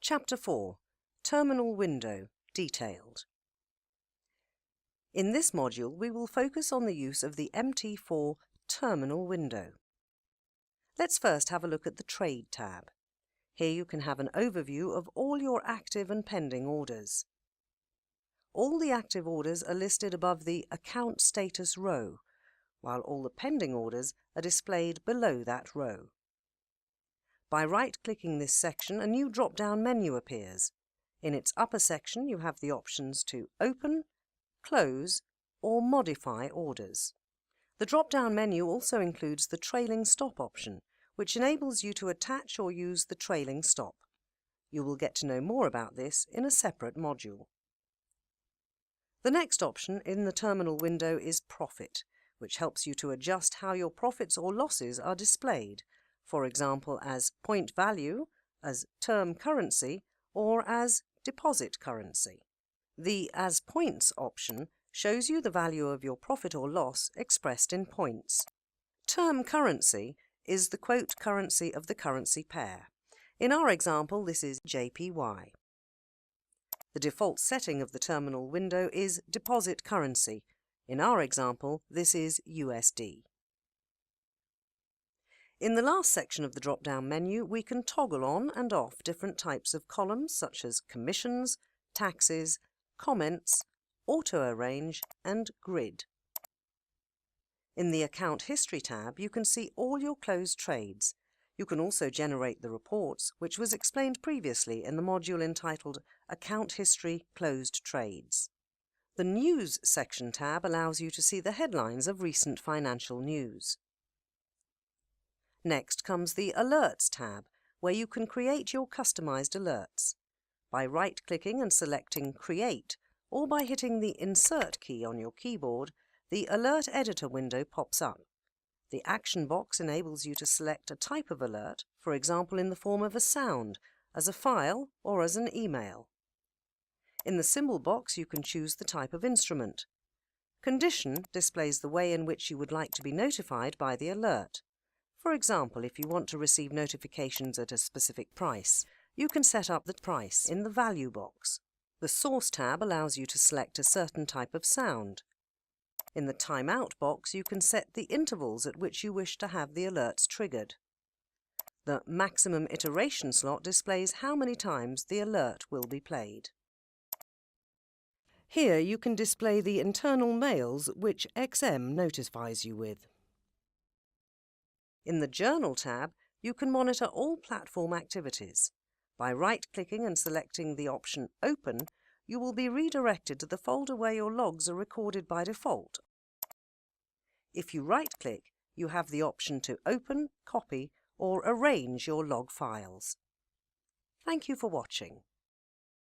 Chapter 4 Terminal Window Detailed. In this module, we will focus on the use of the MT4 terminal window. Let's first have a look at the Trade tab. Here you can have an overview of all your active and pending orders. All the active orders are listed above the Account Status row, while all the pending orders are displayed below that row. By right-clicking this section, a new drop-down menu appears. In its upper section, you have the options to open, close, or modify orders. The drop-down menu also includes the trailing stop option, which enables you to attach or use the trailing stop. You will get to know more about this in a separate module. The next option in the terminal window is Profit, which helps you to adjust how your profits or losses are displayed, for example as point value, as term currency, or as deposit currency. The As Points option shows you the value of your profit or loss expressed in points. Term currency is the quote currency of the currency pair. In our example, this is JPY. The default setting of the terminal window is deposit currency. In our example, this is USD. In the last section of the drop-down menu, we can toggle on and off different types of columns such as commissions, taxes, comments, auto-arrange, and grid. In the Account History tab, you can see all your closed trades. You can also generate the reports, which was explained previously in the module entitled Account History Closed Trades. The News section tab allows you to see the headlines of recent financial news. Next comes the Alerts tab, where you can create your customized alerts. By right-clicking and selecting Create, or by hitting the Insert key on your keyboard, the Alert Editor window pops up. The Action box enables you to select a type of alert, for example in the form of a sound, as a file, or as an email. In the Symbol box, you can choose the type of instrument. Condition displays the way in which you would like to be notified by the alert. For example, if you want to receive notifications at a specific price, you can set up the price in the Value box. The Source tab allows you to select a certain type of sound. In the Timeout box, you can set the intervals at which you wish to have the alerts triggered. The Maximum Iteration slot displays how many times the alert will be played. Here you can display the internal mails which XM notifies you with. In the Journal tab, you can monitor all platform activities. By right-clicking and selecting the option Open, you will be redirected to the folder where your logs are recorded by default. If you right-click, you have the option to open, copy, or arrange your log files. Thank you for watching.